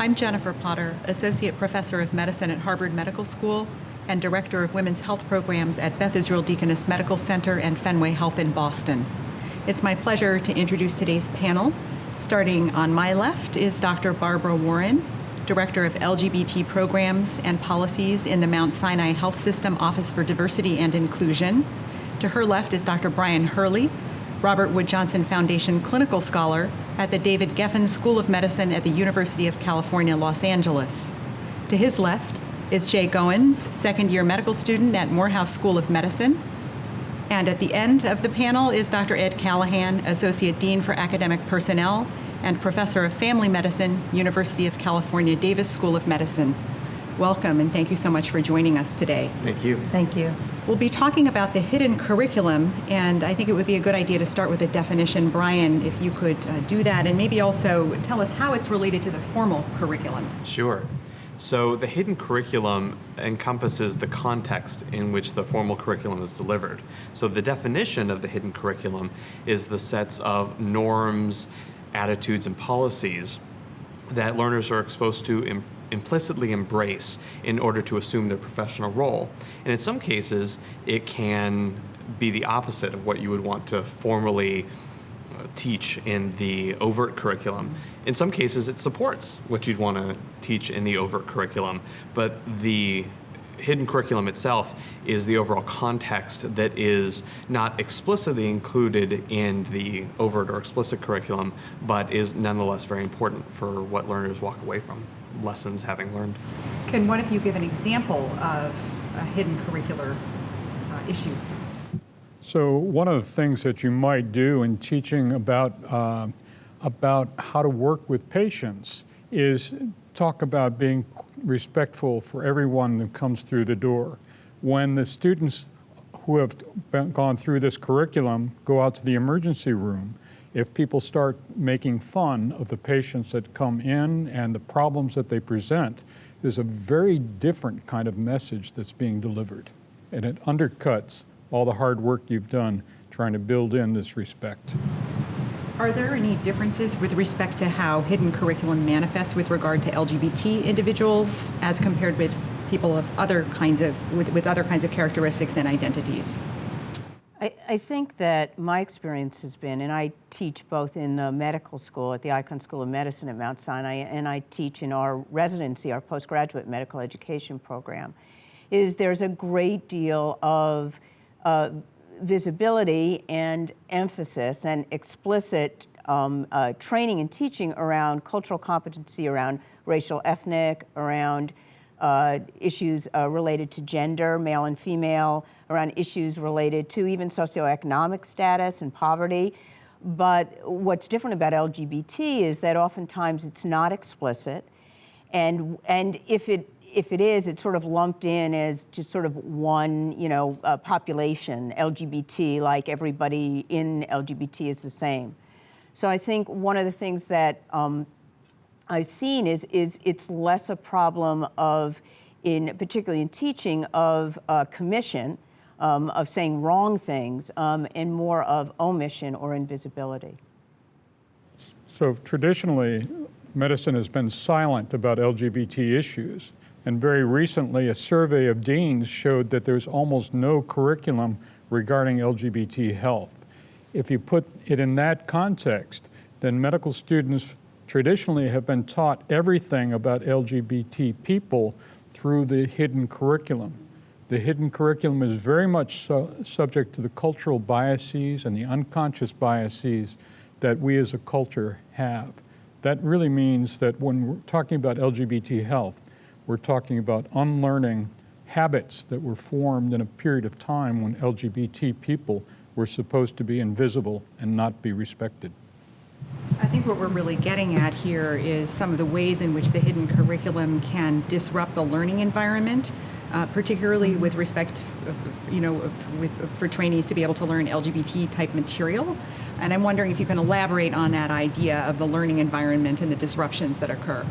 I'm Jennifer Potter, Associate Professor of Medicine at Harvard Medical School and Director of Women's Health Programs at Beth Israel Deaconess Medical Center and Fenway Health in Boston. It's my pleasure to introduce today's panel. Starting on my left is Dr. Barbara Warren, Director of LGBT Programs and Policies in the Mount Sinai Health System Office for Diversity and Inclusion. To her left is Dr. Brian Hurley, Robert Wood Johnson Foundation Clinical Scholar at the David Geffen School of Medicine at the University of California, Los Angeles. To his left is Jay Goins, second-year medical student at Morehouse School of Medicine. And at the end of the panel is Dr. Ed Callahan, Associate Dean for Academic Personnel and Professor of Family Medicine, University of California, Davis School of Medicine. Welcome, and thank you so much for joining us today. Thank you. Thank you. We'll be talking about the hidden curriculum, and I think it would be a good idea to start with a definition. Brian, if you could do that, and maybe also tell us how it's related to the formal curriculum. Sure. So the hidden curriculum encompasses the context in which the formal curriculum is delivered. So the definition of the hidden curriculum is the sets of norms, attitudes, and policies that learners are exposed to implicitly embrace in order to assume their professional role. And in some cases, it can be the opposite of what you would want to formally teach in the overt curriculum. In some cases, it supports what you'd want to teach in the overt curriculum, but the hidden curriculum itself is the overall context that is not explicitly included in the overt or explicit curriculum, but is nonetheless very important for what learners walk away from lessons having learned. Can one of you give an example of a hidden curricular issue? So one of the things that you might do in teaching about how to work with patients is talk about being respectful for everyone that comes through the door. When the students who have gone through this curriculum go out to the emergency room, if people start making fun of the patients that come in and the problems that they present, there's a very different kind of message that's being delivered. And it undercuts all the hard work you've done trying to build in this respect. Are there any differences with respect to how hidden curriculum manifests with regard to LGBT individuals as compared with people of other kinds of, with other kinds of characteristics and identities? I think that my experience has been, and I teach both in the medical school at the Icahn School of Medicine at Mount Sinai, and I teach in our residency, our postgraduate medical education program, is there's a great deal of visibility and emphasis and explicit training and teaching around cultural competency, around racial, ethnic, around issues related to gender, male and female, around issues related to even socioeconomic status and poverty. But what's different about LGBT is that oftentimes it's not explicit, and if it is, it's sort of lumped in as just sort of one, population, LGBT, like everybody in LGBT is the same. So I think one of the things that I've seen is it's less a problem of, particularly in teaching, of commission, of saying wrong things, and more of omission or invisibility. So traditionally, medicine has been silent about LGBT issues. And very recently, a survey of deans showed that there's almost no curriculum regarding LGBT health. If you put it in that context, then medical students traditionally have been taught everything about LGBT people through the hidden curriculum. The hidden curriculum is very much subject to the cultural biases and the unconscious biases that we as a culture have. That really means that when we're talking about LGBT health, we're talking about unlearning habits that were formed in a period of time when LGBT people were supposed to be invisible and not be respected. I think what we're really getting at here is some of the ways in which the hidden curriculum can disrupt the learning environment, particularly with respect, for trainees to be able to learn LGBT type material. And I'm wondering if you can elaborate on that idea of the learning environment and the disruptions that occur.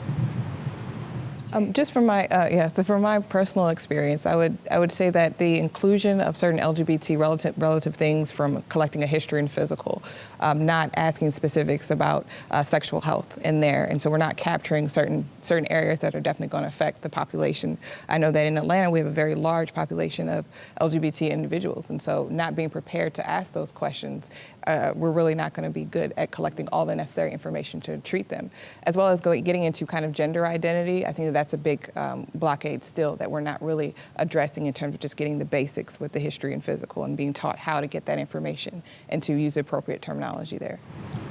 Just from my so from my personal experience, I would say that the inclusion of certain LGBT relative things, from collecting a history and physical, not asking specifics about sexual health in there, and so we're not capturing certain areas that are definitely going to affect the population. I know that in Atlanta we have a very large population of LGBT individuals, and so not being prepared to ask those questions, we're really not going to be good at collecting all the necessary information to treat them, as well as getting into kind of gender identity. I think that's a big blockade still that we're not really addressing in terms of just getting the basics with the history and physical and being taught how to get that information and to use appropriate terminology there.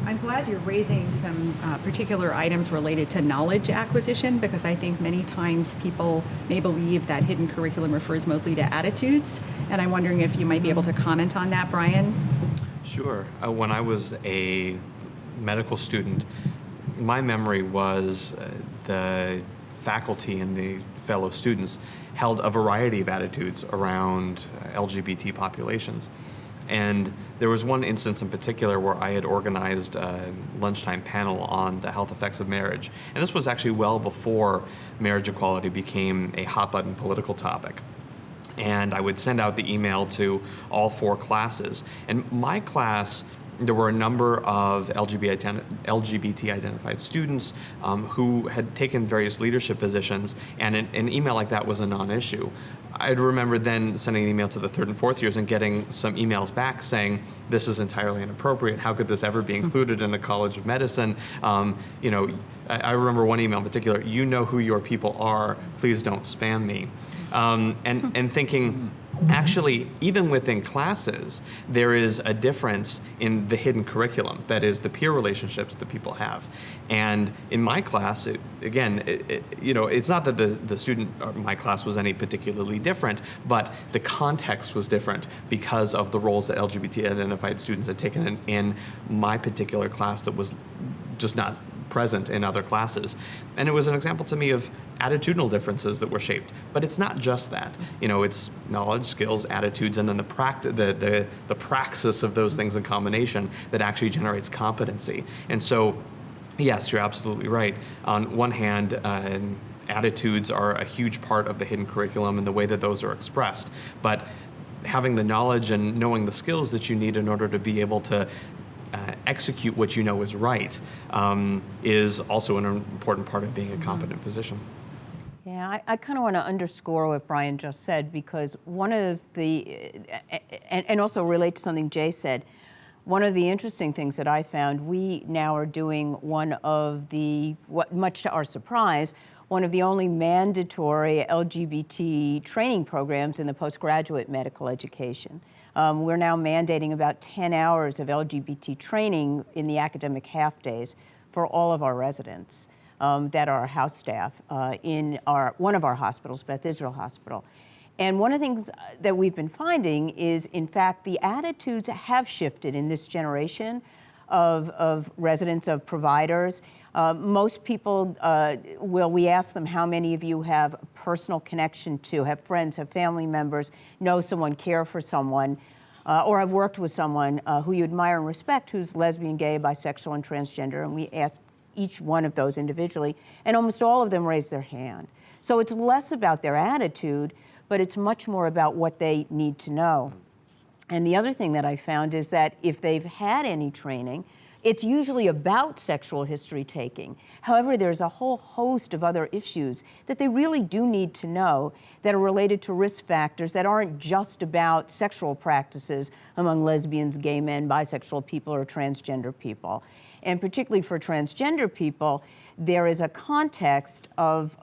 I'm glad you're raising some particular items related to knowledge acquisition, because I think many times people may believe that hidden curriculum refers mostly to attitudes, and I'm wondering if you might be able to comment on that, Brian. Sure. When I was a medical student, my memory was the faculty and the fellow students held a variety of attitudes around LGBT populations. And there was one instance in particular where I had organized a lunchtime panel on the health effects of marriage. And this was actually well before marriage equality became a hot-button political topic. And I would send out the email to all 4 classes. And my class, there were a number of LGBT-identified students who had taken various leadership positions, and an email like that was a non-issue. I remember then sending an email to the 3rd and 4th years and getting some emails back saying, this is entirely inappropriate. How could this ever be included in a college of medicine? I remember one email in particular, you know who your people are, please don't spam me. And thinking, actually, even within classes, there is a difference in the hidden curriculum, that is, the peer relationships that people have. And in my class, it's not that the student, or my class, was any particularly different, but the context was different because of the roles that LGBT-identified students had taken in my particular class that was just not present in other classes. And it was an example to me of attitudinal differences that were shaped. But it's not just that. It's knowledge, skills, attitudes, and then the praxis of those things in combination that actually generates competency. And so, yes, you're absolutely right. On one hand, attitudes are a huge part of the hidden curriculum and the way that those are expressed. But having the knowledge and knowing the skills that you need in order to be able to execute what you know is right is also an important part of being a competent physician. Yeah, I kind of want to underscore what Brian just said, because one of the, and also relate to something Jay said, one of the interesting things that I found, we now are doing one of the, much to our surprise, one of the only mandatory LGBT training programs in the postgraduate medical education. We're now mandating about 10 hours of LGBT training in the academic half days for all of our residents that are house staff in one of our hospitals, Beth Israel Hospital. And one of the things that we've been finding is, in fact, the attitudes have shifted in this generation of residents, of providers. Most people, we ask them how many of you have a personal connection to, have friends, have family members, know someone, care for someone, or have worked with someone who you admire and respect, who's lesbian, gay, bisexual, and transgender. And we ask each one of those individually, and almost all of them raise their hand. So it's less about their attitude, but it's much more about what they need to know. And the other thing that I found is that if they've had any training, it's usually about sexual history taking. However, there's a whole host of other issues that they really do need to know that are related to risk factors that aren't just about sexual practices among lesbians, gay men, bisexual people, or transgender people. And particularly for transgender people, there is a context of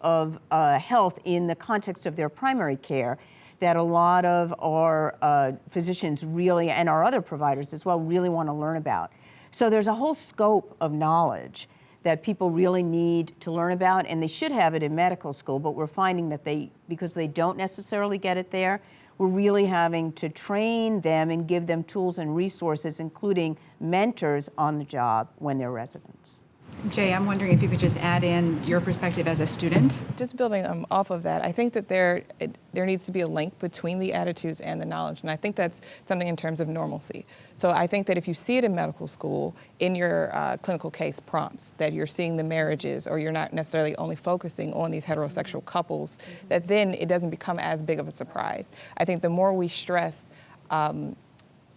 health in the context of their primary care that a lot of our physicians really, and our other providers as well, really want to learn about. So there's a whole scope of knowledge that people really need to learn about, and they should have it in medical school, but we're finding that because they don't necessarily get it there, we're really having to train them and give them tools and resources, including mentors on the job when they're residents. Jay, I'm wondering if you could just add in your perspective as a student. Just building off of that, I think that there needs to be a link between the attitudes and the knowledge, and I think that's something in terms of normalcy. So I think that if you see it in medical school, in your clinical case prompts, that you're seeing the marriages, or you're not necessarily only focusing on these heterosexual couples, that then it doesn't become as big of a surprise. I think the more we stress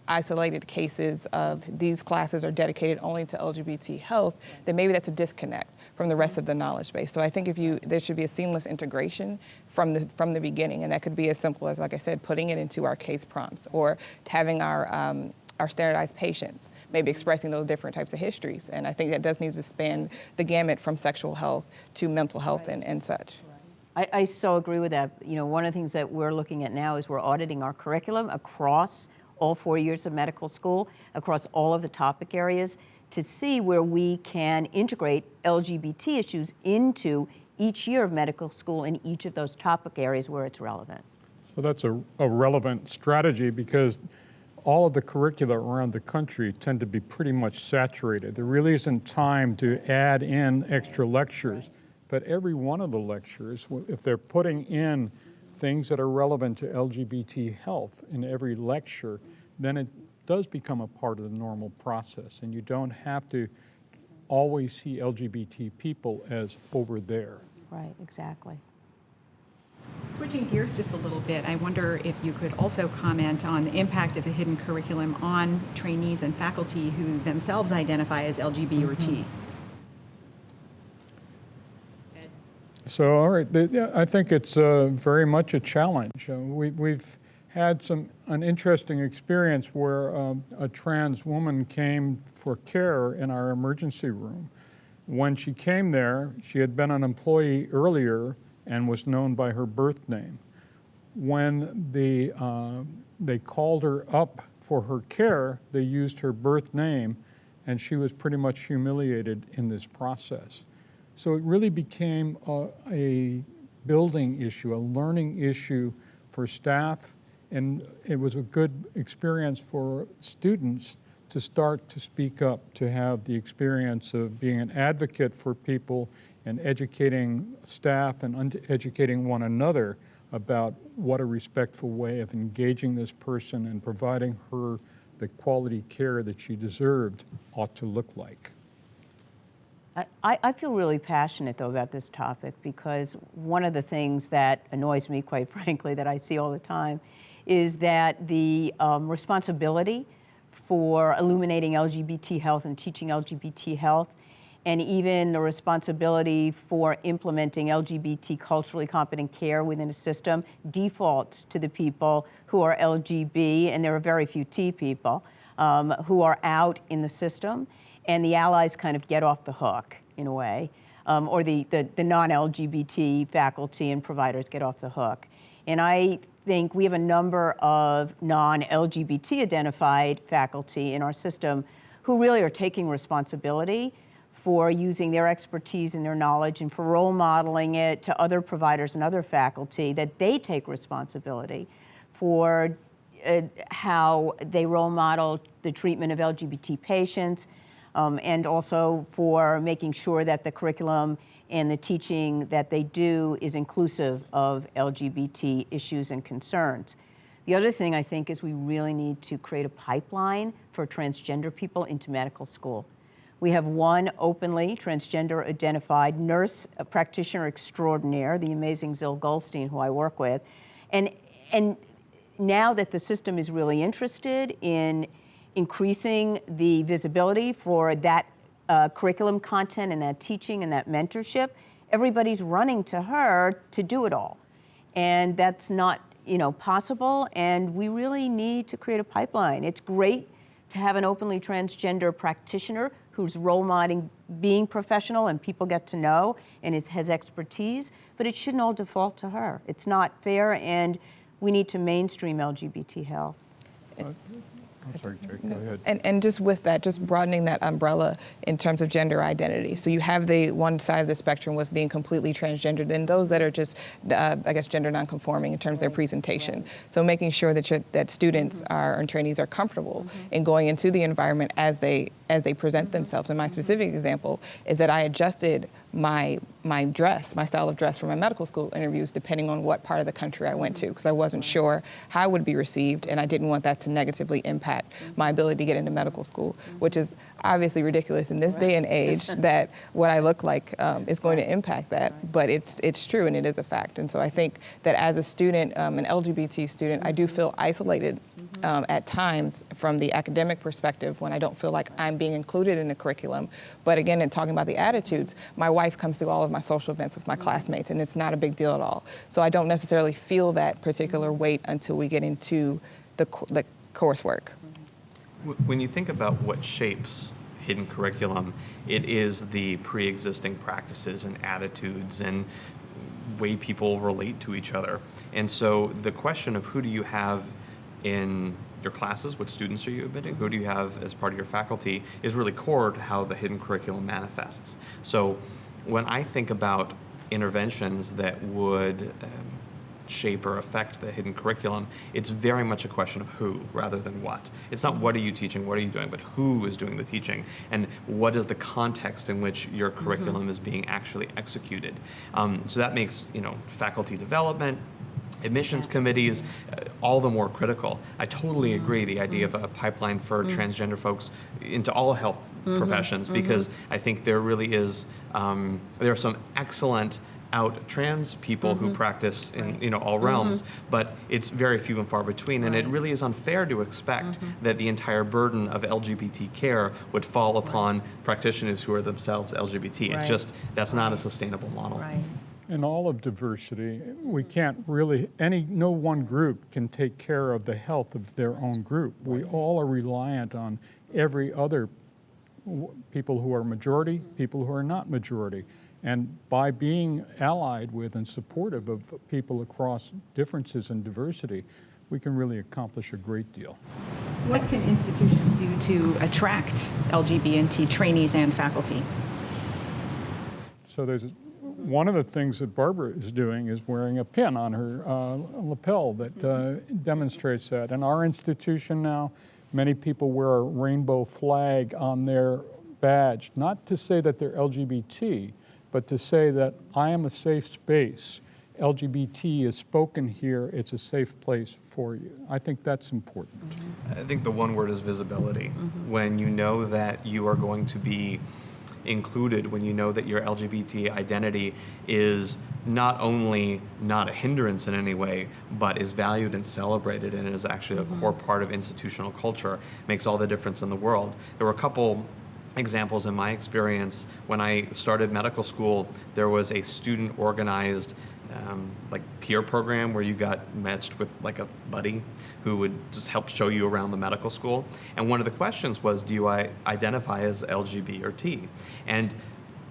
isolated cases of these classes are dedicated only to LGBT health, then maybe that's a disconnect from the rest of the knowledge base. So I think there should be a seamless integration from the beginning, and that could be as simple as, like I said, putting it into our case prompts, or having our standardized patients, maybe expressing those different types of histories. And I think that does need to span the gamut from sexual health to mental health and such. I so agree with that. You know, one of the things that we're looking at now is we're auditing our curriculum across all 4 years of medical school, across all of the topic areas, to see where we can integrate LGBT issues into each year of medical school in each of those topic areas where it's relevant. So that's a relevant strategy, because all of the curricula around the country tend to be pretty much saturated. There really isn't time to add in extra lectures, but every one of the lectures, if they're putting in things that are relevant to LGBT health in every lecture, then it does become a part of the normal process, and you don't have to always see LGBT people as over there. Right, exactly. Switching gears just a little bit, I wonder if you could also comment on the impact of the hidden curriculum on trainees and faculty who themselves identify as LGBT or T. So, all right, I think it's very much a challenge. We've had an interesting experience where a trans woman came for care in our emergency room. When she came there, she had been an employee earlier and was known by her birth name. When they called her up for her care, they used her birth name, and she was pretty much humiliated in this process. So it really became a building issue, a learning issue for staff, and it was a good experience for students to start to speak up, to have the experience of being an advocate for people and educating staff and educating one another about what a respectful way of engaging this person and providing her the quality care that she deserved ought to look like. I feel really passionate, though, about this topic, because one of the things that annoys me, quite frankly, that I see all the time, is that the responsibility for illuminating LGBT health and teaching LGBT health, and even the responsibility for implementing LGBT culturally competent care within a system, defaults to the people who are LGB, and there are very few T people, who are out in the system. And the allies kind of get off the hook, in a way, or the non-LGBT faculty and providers get off the hook. And I think we have a number of non-LGBT identified faculty in our system who really are taking responsibility for using their expertise and their knowledge, and for role modeling it to other providers and other faculty, that they take responsibility for how they role model the treatment of LGBT patients, and also for making sure that the curriculum and the teaching that they do is inclusive of LGBT issues and concerns. The other thing I think is we really need to create a pipeline for transgender people into medical school. We have one openly transgender identified nurse practitioner extraordinaire, the amazing Zill Goldstein, who I work with. And now that the system is really interested in increasing the visibility for that curriculum content and that teaching and that mentorship, everybody's running to her to do it all. And that's not, possible, and we really need to create a pipeline. It's great to have an openly transgender practitioner who's role modeling being professional and people get to know and has expertise, but it shouldn't all default to her. It's not fair, and we need to mainstream LGBT health. I'm sorry, Jake, go ahead. And just with that, just broadening that umbrella in terms of gender identity. So you have the one side of the spectrum with being completely transgendered, and those that are just, I guess, gender nonconforming in terms of their presentation. So making sure that students and trainees are comfortable in going into the environment as they present themselves. And my specific example is that I adjusted my style of dress for my medical school interviews depending on what part of the country I went to, because I wasn't sure how I would be received, and I didn't want that to negatively impact my ability to get into medical school, which is obviously ridiculous in this day and age that what I look like is going to impact that, but it's true and it is a fact. And so I think that as a student, an LGBT student, I do feel isolated at times from the academic perspective when I don't feel like I'm being included in the curriculum. But again, in talking about the attitudes, my wife comes to all of my social events with my classmates, and it's not a big deal at all. So I don't necessarily feel that particular weight until we get into the coursework. When you think about what shapes hidden curriculum, it is the pre-existing practices and attitudes and way people relate to each other. And so the question of who do you have in your classes, what students are you admitting, who do you have as part of your faculty, is really core to how the hidden curriculum manifests. So when I think about interventions that would shape or affect the hidden curriculum, it's very much a question of who rather than what. It's not what are you teaching, what are you doing, but who is doing the teaching, and what is the context in which your curriculum is being actually executed. So that makes faculty development, admissions committees, all the more critical. I totally agree the idea of a pipeline for transgender folks into all health professions, because I think there really is, there are some excellent out trans people who practice in all realms, but it's very few and far between, and it really is unfair to expect that the entire burden of LGBT care would fall upon practitioners who are themselves LGBT. It just, that's not a sustainable model. In all of diversity, we can't really, no one group can take care of the health of their own group. We all are reliant on every other people who are majority, people who are not majority. And by being allied with and supportive of people across differences in diversity, we can really accomplish a great deal. What can institutions do to attract LGBT trainees and faculty? So one of the things that Barbara is doing is wearing a pin on her lapel that demonstrates that. In our institution now, many people wear a rainbow flag on their badge, not to say that they're LGBT, but to say that I am a safe space. LGBT is spoken here, it's a safe place for you. I think that's important. I think the one word is visibility. When you know that you are going to be included, when you know that your LGBT identity is not only not a hindrance in any way, but is valued and celebrated and is actually a core part of institutional culture, makes all the difference in the world. There were a couple examples in my experience. When I started medical school, there was a student-organized peer program where you got matched with like a buddy who would just help show you around the medical school. And one of the questions was, do you identify as LGBT or T? And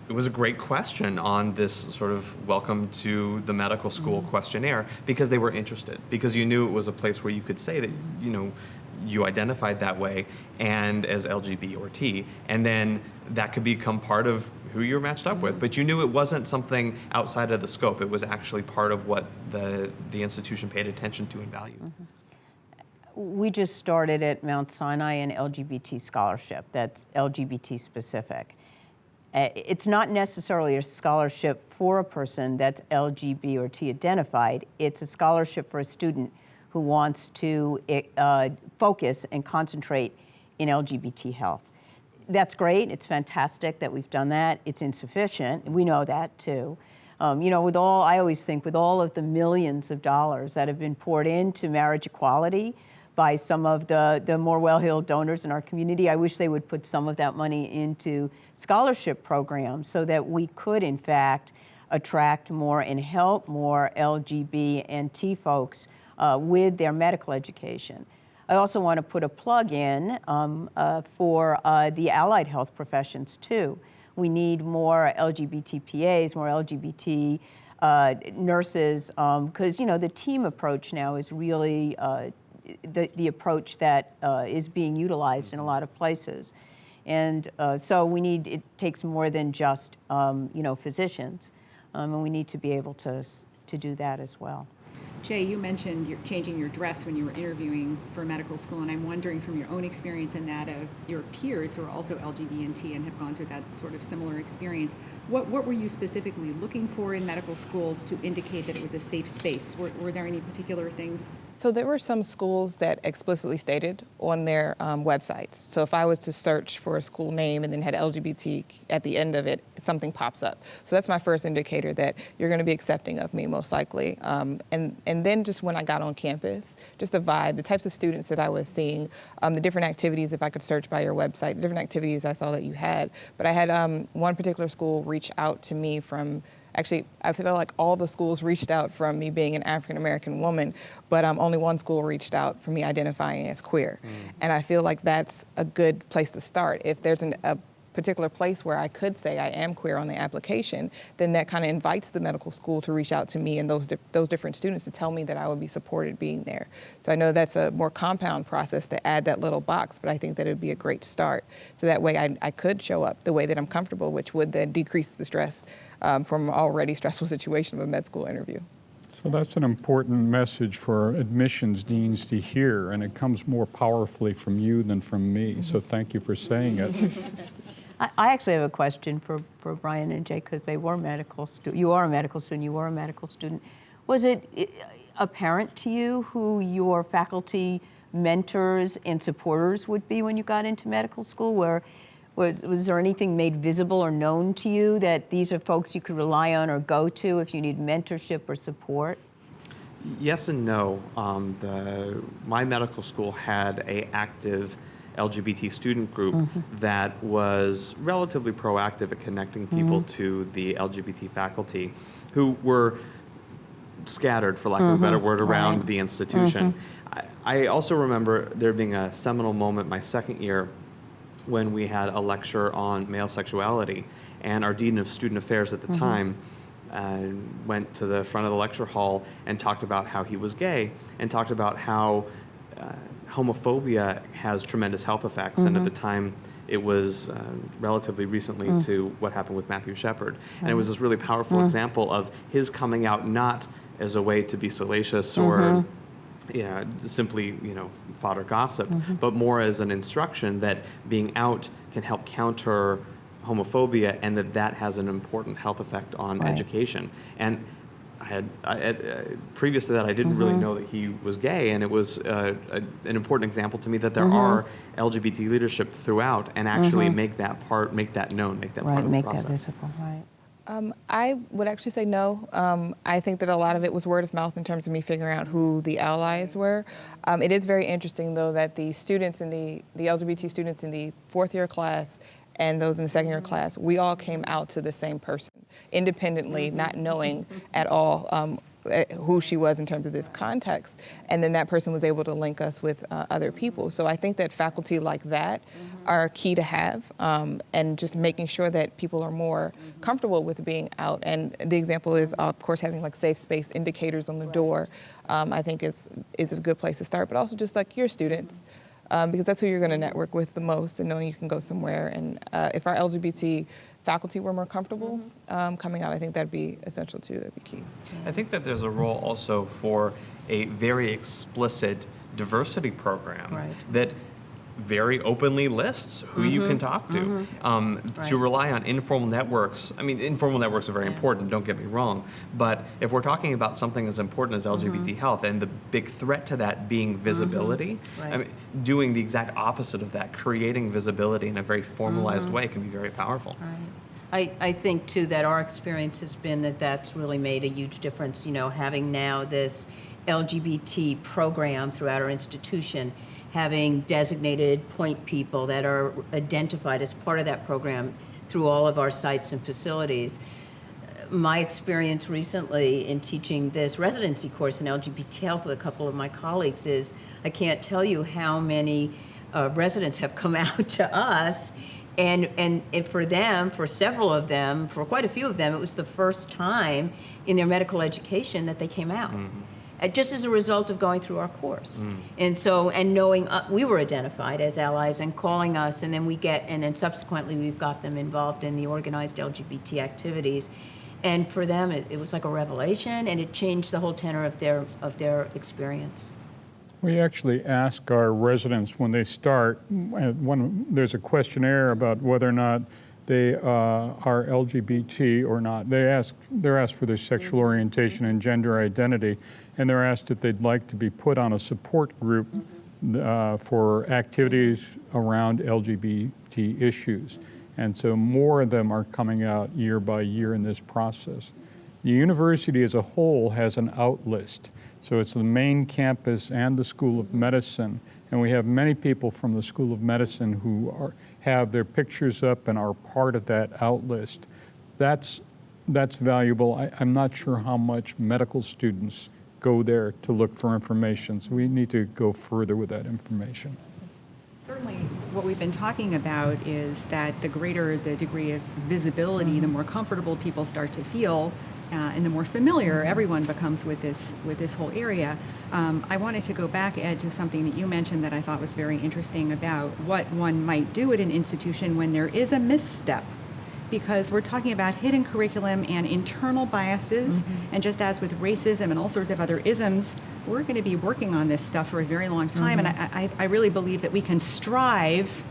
it was a great question on this sort of welcome to the medical school questionnaire, because they were interested, because you knew it was a place where you could say that, you identified that way and as LGBT or T, and then that could become part of who you're matched up with. But you knew it wasn't something outside of the scope. It was actually part of what the institution paid attention to and valued. We just started at Mount Sinai an LGBT scholarship that's LGBT specific. It's not necessarily a scholarship for a person that's LGBT or T identified. It's a scholarship for a student who wants to focus and concentrate in LGBT health. That's great. It's fantastic that we've done that. It's insufficient. We know that too. I always think with all of the millions of dollars that have been poured into marriage equality by some of the more well-heeled donors in our community, I wish they would put some of that money into scholarship programs so that we could, in fact, attract more and help more LGBT and T folks with their medical education. I also want to put a plug in for the allied health professions too. We need more LGBT PAs, more LGBT nurses, because the team approach now is really the approach that is being utilized in a lot of places. And so it takes more than just, physicians, and we need to be able to do that as well. Jay, you mentioned you're changing your dress when you were interviewing for medical school, and I'm wondering from your own experience and that of your peers who are also LGBT and have gone through that sort of similar experience, what were you specifically looking for in medical schools to indicate that it was a safe space? Were there any particular things? So there were some schools that explicitly stated on their websites. So if I was to search for a school name and then had LGBT at the end of it, something pops up. So that's my first indicator that you're going to be accepting of me most likely. And then just when I got on campus, just the vibe, the types of students that I was seeing, the different activities, if I could search by your website, the different activities I saw that you had. But I had one particular school reach out to me from, actually, I feel like all the schools reached out from me being an African-American woman, but only one school reached out for me identifying as queer. And I feel like that's a good place to start. If there's a particular place where I could say I am queer on the application, then that kind of invites the medical school to reach out to me and those different students to tell me that I would be supported being there. So I know that's a more compound process to add that little box, but I think that it would be a great start. So that way I could show up the way that I'm comfortable, which would then decrease the stress from an already stressful situation of a med school interview. So that's an important message for admissions deans to hear, and it comes more powerfully from you than from me. So thank you for saying it. I actually have a question for Brian and Jay, because they were medical students. You are a medical student. You were a medical student. Was it apparent to you who your faculty mentors and supporters would be when you got into medical school? Was there anything made visible or known to you that these are folks you could rely on or go to if you need mentorship or support? Yes and no. My medical school had an active LGBT student group that was relatively proactive at connecting people to the LGBT faculty who were scattered, for lack of a better word, around the institution. I also remember there being a seminal moment my second year when we had a lecture on male sexuality, and our dean of student affairs at the time went to the front of the lecture hall and talked about how he was gay and talked about how homophobia has tremendous health effects. And at the time, it was relatively recently to what happened with Matthew Shepard. And it was this really powerful example of his coming out not as a way to be salacious or simply, fodder gossip, but more as an instruction that being out can help counter homophobia and that has an important health effect on education. And previous to that, I didn't really know that he was gay, and it was an important example to me that there are LGBT leadership throughout, and actually make that known, make that part of the process. Make that visible, right. I would actually say no. I think that a lot of it was word of mouth in terms of me figuring out who the allies were. It is very interesting, though, that the students in the LGBT students in the fourth year class and those in the second year class, we all came out to the same person independently, not knowing at all who she was in terms of this context. And then that person was able to link us with other people. So I think that faculty like that are key to have, and just making sure that people are more comfortable with being out. And the example is, of course, having like safe space indicators on the door, I think is a good place to start, but also just like your students. Because that's who you're going to network with the most, and knowing you can go somewhere. And if our LGBT faculty were more comfortable coming out, I think that'd be essential too. That'd be key. I think that there's a role also for a very explicit diversity program that very openly lists who you can talk to. To rely on informal networks, I mean, informal networks are very important, don't get me wrong, but if we're talking about something as important as LGBT health and the big threat to that being visibility, I mean, doing the exact opposite of that, creating visibility in a very formalized way can be very powerful. I think, too, that our experience has been that that's really made a huge difference, having now this LGBT program throughout our institution, having designated point people that are identified as part of that program through all of our sites and facilities. My experience recently in teaching this residency course in LGBT health with a couple of my colleagues is I can't tell you how many residents have come out to us, and for them, for several of them, for quite a few of them, it was the first time in their medical education that they came out. just as a result of going through our course. And so, and knowing we were identified as allies and calling us, and then subsequently we've got them involved in the organized LGBT activities. And for them, it was like a revelation, and it changed the whole tenor of their experience. We actually ask our residents when they start, when there's a questionnaire about whether or not they are LGBT or not. They're asked for their sexual orientation and gender identity, and they're asked if they'd like to be put on a support group for activities around LGBT issues. And so more of them are coming out year by year in this process. The university as a whole has an out list. So it's the main campus and the School of Medicine. And we have many people from the School of Medicine who have their pictures up and are part of that out list. That's valuable. I'm not sure how much medical students go there to look for information. So we need to go further with that information. Certainly, what we've been talking about is that the greater the degree of visibility, the more comfortable people start to feel, and the more familiar everyone becomes with this whole area. I wanted to go back, Ed, to something that you mentioned that I thought was very interesting about what one might do at an institution when there is a misstep. Because we're talking about hidden curriculum and internal biases, and just as with racism and all sorts of other isms, we're going to be working on this stuff for a very long time, and I really believe that we can strive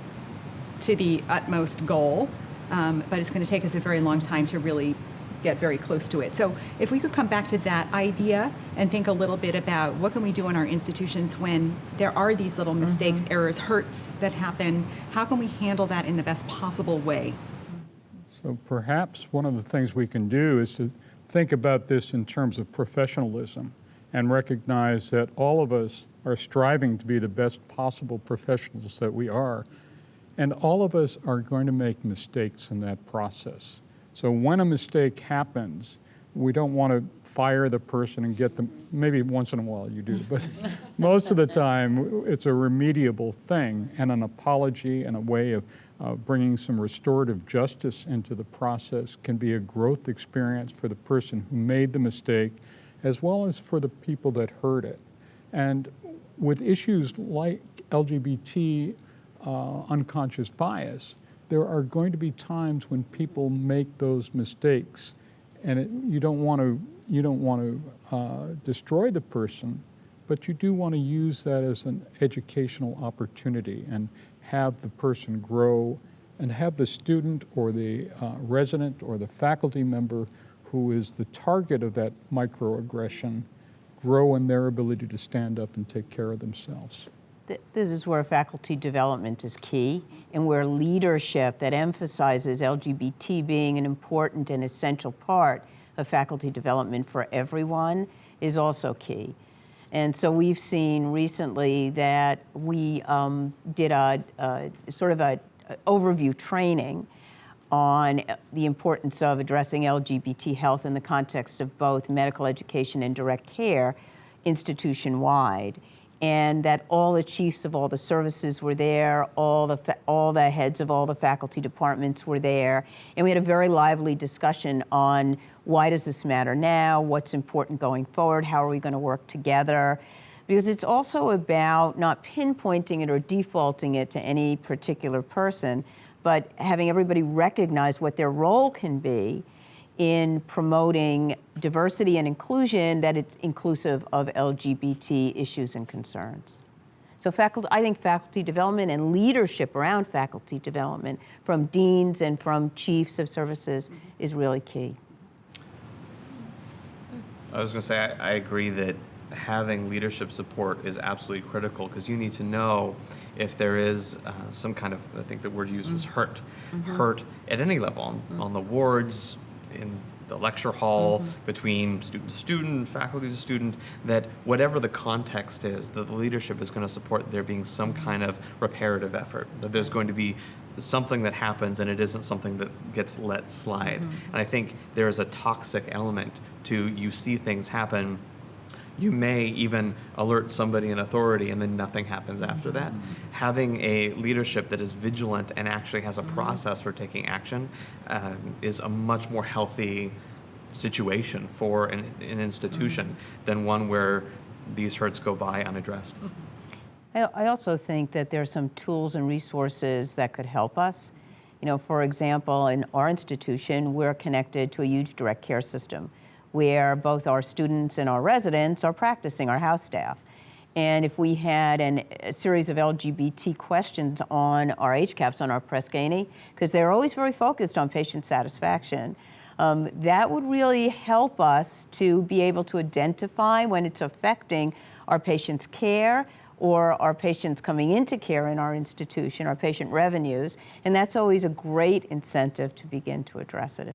to the utmost goal, but it's going to take us a very long time to really get very close to it. So if we could come back to that idea and think a little bit about what can we do in our institutions when there are these little mistakes, errors, hurts that happen, how can we handle that in the best possible way? So perhaps one of the things we can do is to think about this in terms of professionalism and recognize that all of us are striving to be the best possible professionals that we are. And all of us are going to make mistakes in that process. So when a mistake happens, we don't want to fire the person and get them, maybe once in a while you do, but most of the time it's a remediable thing, and an apology and a way of bringing some restorative justice into the process can be a growth experience for the person who made the mistake, as well as for the people that heard it. And with issues like LGBT unconscious bias, there are going to be times when people make those mistakes, and you don't want to destroy the person, but you do want to use that as an educational opportunity and have the person grow, and have the student or the resident or the faculty member who is the target of that microaggression grow in their ability to stand up and take care of themselves. This is where faculty development is key, and where leadership that emphasizes LGBT being an important and essential part of faculty development for everyone is also key. And so we've seen recently that we did a sort of an overview training on the importance of addressing LGBT health in the context of both medical education and direct care institution-wide. And that all the chiefs of all the services were there, all the heads of all the faculty departments were there, and we had a very lively discussion on why does this matter now, what's important going forward, how are we going to work together, because it's also about not pinpointing it or defaulting it to any particular person, but having everybody recognize what their role can be in promoting diversity and inclusion that it's inclusive of LGBT issues and concerns. So I think faculty development and leadership around faculty development from deans and from chiefs of services is really key. I was going to say, I agree that having leadership support is absolutely critical, because you need to know if there is some kind of, I think the word used was hurt at any level, on the wards, in the lecture hall, between student to student, faculty to student, that whatever the context is, that the leadership is going to support there being some kind of reparative effort, that there's going to be something that happens and it isn't something that gets let slide. And I think there is a toxic element to, you see things happen, you may even alert somebody in authority and then nothing happens after that. Having a leadership that is vigilant and actually has a process for taking action is a much more healthy situation for an institution than one where these hurts go by unaddressed. I also think that there are some tools and resources that could help us. You know, for example, in our institution, we're connected to a huge direct care system where both our students and our residents are practicing, our house staff. And if we had a series of LGBT questions on our HCAPs, on our Press Ganey, because they're always very focused on patient satisfaction, that would really help us to be able to identify when it's affecting our patients' care or our patients coming into care in our institution, our patient revenues, and that's always a great incentive to begin to address it.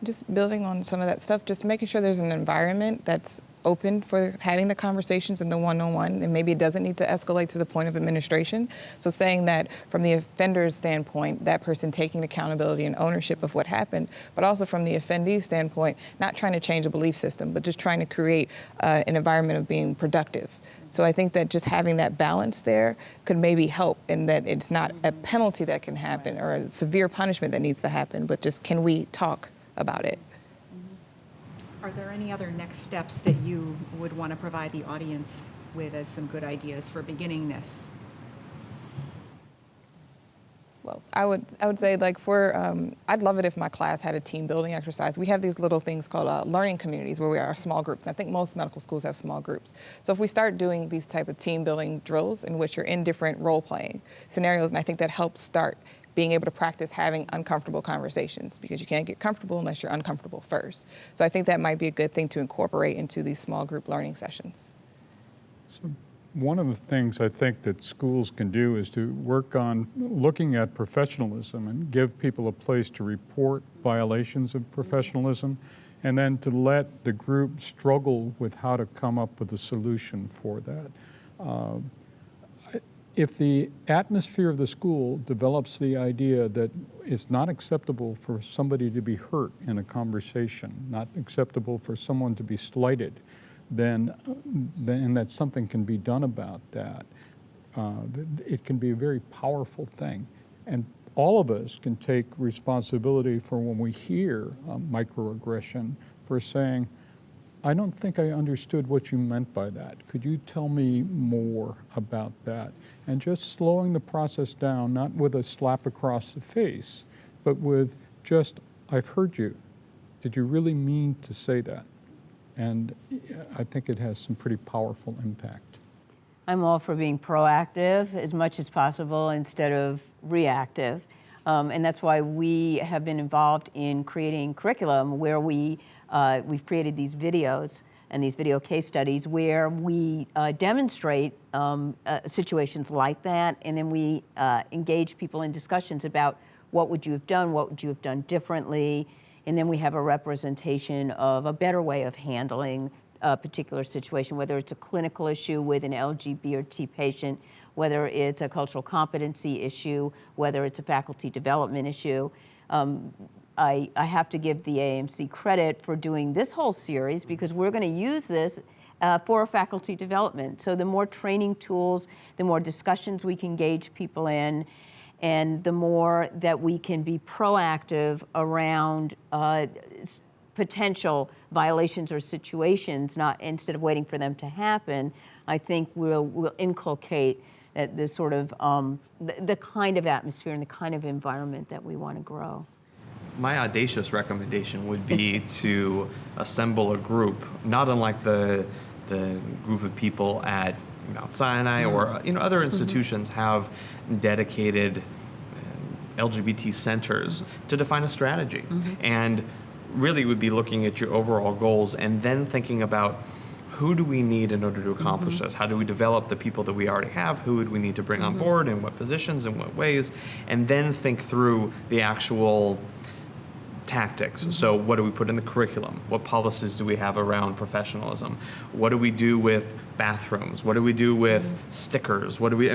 Just building on some of that stuff, just making sure there's an environment that's open for having the conversations in the one-on-one, and maybe it doesn't need to escalate to the point of administration. So saying that from the offender's standpoint, that person taking accountability and ownership of what happened, but also from the offendee's standpoint, not trying to change a belief system, but just trying to create an environment of being productive. So I think that just having that balance there could maybe help in that it's not a penalty that can happen or a severe punishment that needs to happen, but just can we talk about it? Are there any other next steps that you would want to provide the audience with as some good ideas for beginning this? Well, I would say, like, I'd love it if my class had a team building exercise. We have these little things called learning communities where we are small groups. I think most medical schools have small groups. So if we start doing these type of team building drills in which you're in different role playing scenarios, and I think that helps start being able to practice having uncomfortable conversations, because you can't get comfortable unless you're uncomfortable first. So I think that might be a good thing to incorporate into these small group learning sessions. So one of the things I think that schools can do is to work on looking at professionalism and give people a place to report violations of professionalism, and then to let the group struggle with how to come up with a solution for that. If the atmosphere of the school develops the idea that it's not acceptable for somebody to be hurt in a conversation, not acceptable for someone to be slighted, then that something can be done about that. It can be a very powerful thing. And all of us can take responsibility for when we hear microaggression, for saying, I don't think I understood what you meant by that. Could you tell me more about that? And just slowing the process down, not with a slap across the face, but with just, I've heard you. Did you really mean to say that? And I think it has some pretty powerful impact. I'm all for being proactive as much as possible instead of reactive. And that's why we have been involved in creating curriculum where we've created these videos and these video case studies where we demonstrate situations like that, and then we engage people in discussions about what would you have done, what would you have done differently, and then we have a representation of a better way of handling a particular situation, whether it's a clinical issue with an LGBT or T patient, whether it's a cultural competency issue, whether it's a faculty development issue. I have to give the AMC credit for doing this whole series because we're going to use this for faculty development. So the more training tools, the more discussions we can engage people in, and the more that we can be proactive around potential violations or situations, instead of waiting for them to happen, I think we'll inculcate this sort of the kind of atmosphere and the kind of environment that we want to grow. My audacious recommendation would be to assemble a group, not unlike the group of people at Mount Sinai or other institutions have dedicated LGBT centers to define a strategy. And really would be looking at your overall goals and then thinking about who do we need in order to accomplish this? How do we develop the people that we already have? Who would we need to bring on board, in what positions, in what ways? And then think through the actual tactics. So what do we put in the curriculum? What policies do we have around professionalism? What do we do with bathrooms? What do we do with stickers? What do we,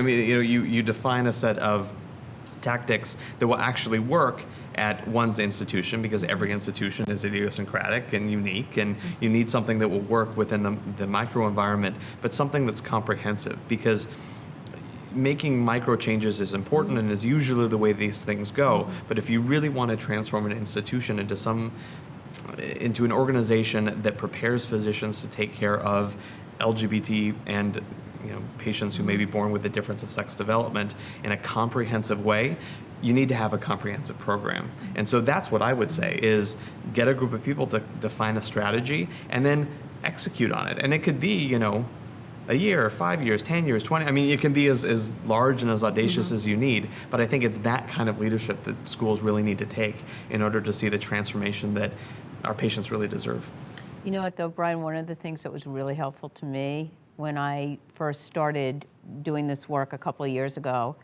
you define a set of tactics that will actually work at one's institution, because every institution is idiosyncratic and unique, and you need something that will work within the microenvironment, but something that's comprehensive, because making micro changes is important and is usually the way these things go. But if you really want to transform an institution into some into an organization that prepares physicians to take care of LGBT and patients who may be born with a difference of sex development in a comprehensive way, you need to have a comprehensive program. And so that's what I would say is get a group of people to define a strategy and then execute on it. And it could be, a year, 5 years, 10 years, 20. I mean, it can be as large and as audacious as you need, but I think it's that kind of leadership that schools really need to take in order to see the transformation that our patients really deserve. You know what, though, Brian, one of the things that was really helpful to me when I first started doing this work a couple of years ago,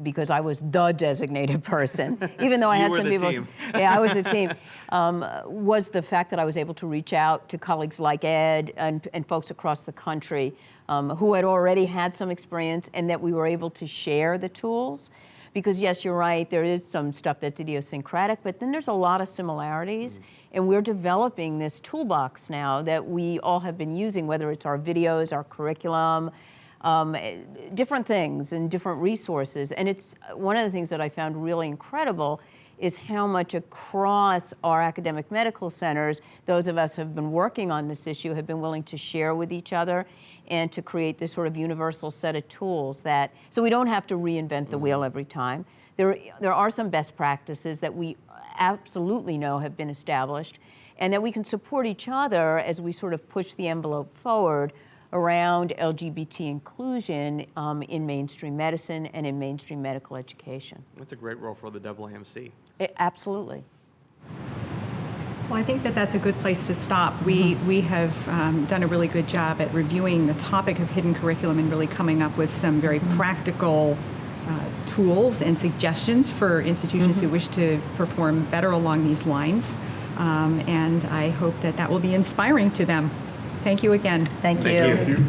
because I was the designated person, even though I had some people. Team. Yeah, I was the team. Was the fact that I was able to reach out to colleagues like Ed and folks across the country who had already had some experience, and that we were able to share the tools. Because yes, you're right, there is some stuff that's idiosyncratic, but then there's a lot of similarities. And we're developing this toolbox now that we all have been using, whether it's our videos, our curriculum, different things and different resources. And it's one of the things that I found really incredible is how much across our academic medical centers, those of us who have been working on this issue have been willing to share with each other and to create this sort of universal set of tools so we don't have to reinvent the wheel every time. There are some best practices that we absolutely know have been established, and that we can support each other as we sort of push the envelope forward around LGBT inclusion in mainstream medicine and in mainstream medical education. That's a great role for the AAMC. Absolutely. Well, I think that's a good place to stop. We have done a really good job at reviewing the topic of hidden curriculum and really coming up with some very practical tools and suggestions for institutions who wish to perform better along these lines. And I hope that will be inspiring to them. Thank you again. Thank you. Thank you.